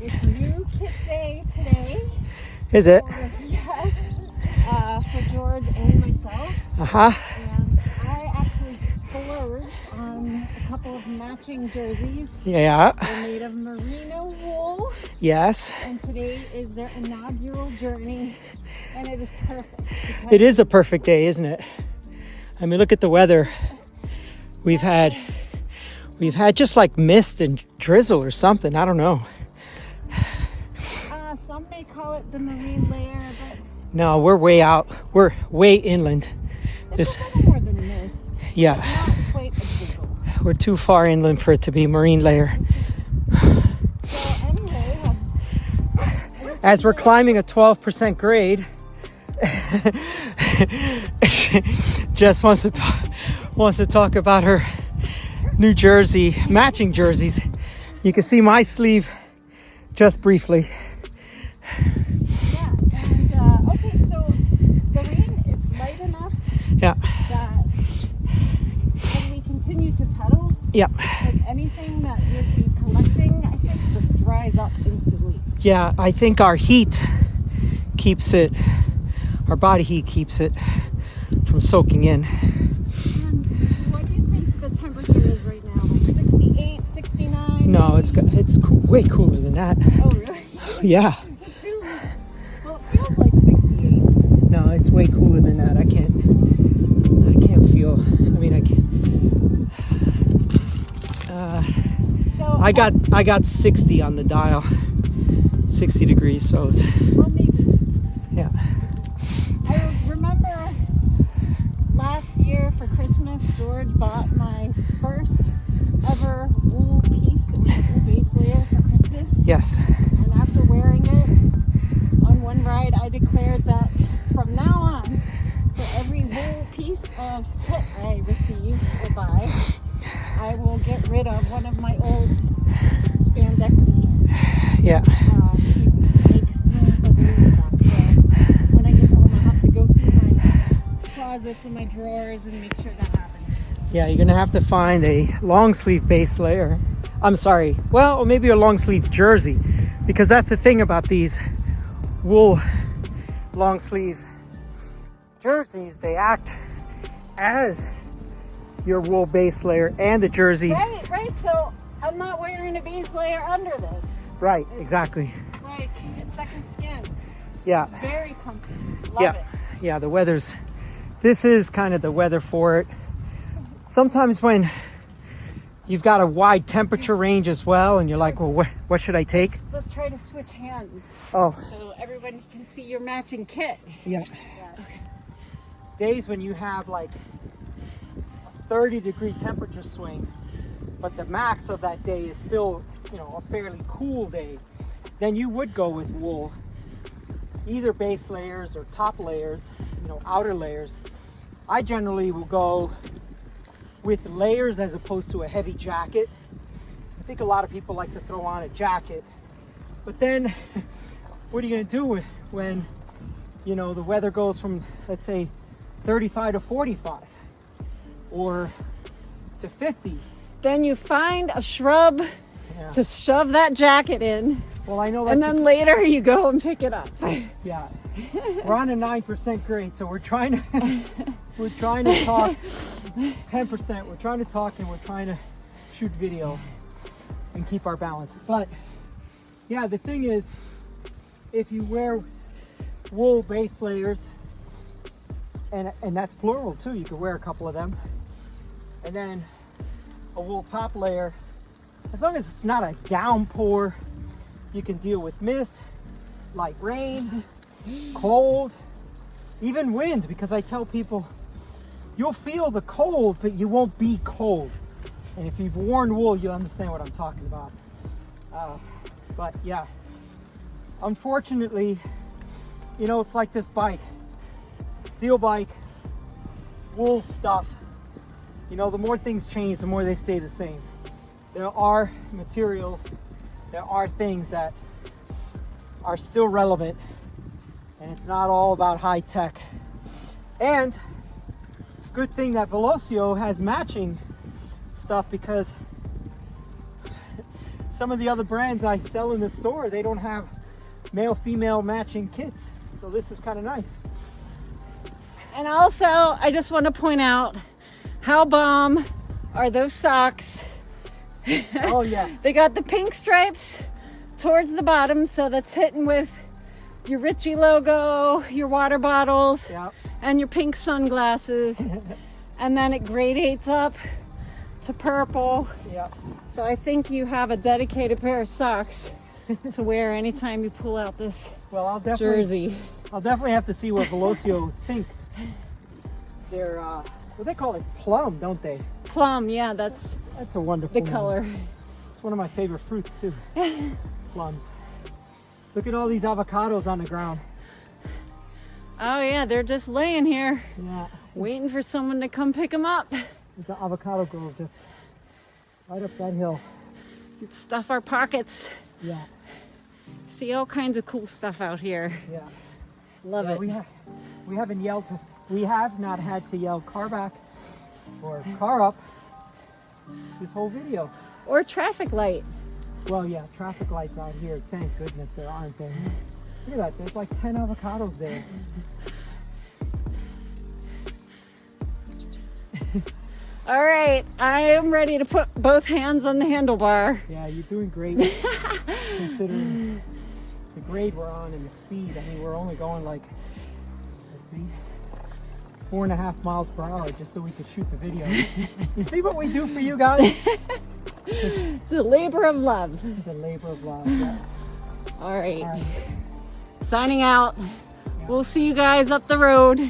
It's new kit day today. Is it? Yes. For George and myself. Uh-huh. And I actually splurged on a couple of matching jerseys. Yeah. They're made of merino wool. Yes. And today is their inaugural journey. And it is perfect. It is a perfect day, isn't it? I mean, look at the weather. We've had just like mist and drizzle or something. I don't know. Some may call it the marine layer, but No, we're way out. We're way inland. it's a little more than this. Yeah, Not quite a drizzle. we're too far inland for it to be marine layer. So anyway, As we're climbing a 12% grade, Jess wants to talk about her New Jersey matching jerseys. You can see my sleeve just briefly. yeah, and okay, so the rain is light enough Yeah, that when we continue to pedal, yeah, like anything that would be collecting, I think just dries up instantly. yeah. I think our heat keeps it, our body heat keeps it from soaking in. And what do you think the temperature is right now? Like 68, 69? No, it's way cooler than that. Oh, really? Yeah. It feels like 68. No, it's way cooler than that. I can't feel. I mean, I can't. So I got 60 on the dial. 60 degrees. So it's, well, maybe. yeah. I remember last year for Christmas, George bought my first ever wool piece, wool base layer for Christmas. Yes. And after wearing it on one ride, I declared that from now on, for every wool piece of kit I receive or buy, I will get rid of one of my old spandexy Yeah. pieces to make room for the new stuff. So when I get home, I'll have to go through my closets and my drawers and make sure that happens. Yeah. You're gonna have to find a long sleeve base layer. I'm sorry. Well, or maybe a long sleeve jersey, because that's the thing about these wool long sleeve jerseys. They act as your wool base layer and the jersey. Right. So I'm not wearing a base layer under this. Right. Exactly. Like, it's second skin. Yeah. Very comfy. Love Yeah. it. Yeah. The weather's. This is kind of the weather for it. Sometimes when you've got a wide temperature range as well, and you're like, well, what should I take? Let's try to switch hands Oh, so everyone can see your matching kit. yeah. Yeah. Days when you have like a 30-degree temperature swing, but the max of that day is still, a fairly cool day, then you would go with wool, either base layers or top layers, outer layers. I generally will go with layers as opposed to a heavy jacket. I think a lot of people like to throw on a jacket, but then what are you going to do when the weather goes from, let's say, 35 to 45 or to 50? Then you find a shrub Yeah. to shove that jacket in, Well, I know that's and then later you go and pick it up. yeah. We're on a 9% grade, so we're trying to talk 10%. We're trying to talk and we're trying to shoot video and keep our balance. But yeah, the thing is, if you wear wool base layers, and that's plural too, you could wear a couple of them, and then a wool top layer, as long as it's not a downpour, you can deal with mist, light rain, cold, even wind, because I tell people you'll feel the cold, but you won't be cold. And if you've worn wool, you'll understand what I'm talking about. But yeah, unfortunately, it's like this bike, steel bike, wool stuff. The more things change, the more they stay the same. There are materials, there are things that are still relevant, and it's not all about high tech. And it's a good thing that Velocio has matching stuff, because some of the other brands I sell in the store, they don't have male-female matching kits. So this is kind of nice. And also, I just want to point out how bomb are those socks. Oh yes. They got the pink stripes towards the bottom, so that's hitting with your Richie logo, your water bottles, Yep. and your pink sunglasses. And then it gradates up to purple. Yep. So I think you have a dedicated pair of socks to wear anytime you pull out this Well, I'll definitely have to see what Velocio thinks. They're what they call it, plum, don't they? Plum, yeah, that's a wonderful the name. color. It's one of my favorite fruits too. Plums. Look at all these avocados on the ground. Oh yeah, they're just laying here, Yeah. waiting for someone to come pick them up. There's an avocado grove just right up that hill. Stuff our pockets. Yeah. See all kinds of cool stuff out here. Yeah. Love it. We have not had to yell car back or car up this whole video. Or traffic light. Well, yeah, traffic lights out here. Thank goodness there aren't there. Look at that. There's like 10 avocados there. All right, I am ready to put both hands on the handlebar. Yeah, you're doing great considering the grade we're on and the speed. I mean, we're only going like, let's see, 4.5 miles per hour just so we could shoot the video. You see what we do for you guys? It's a labor of love. The labor of love. Yeah. All right. All right. Signing out. We'll see you guys up the road.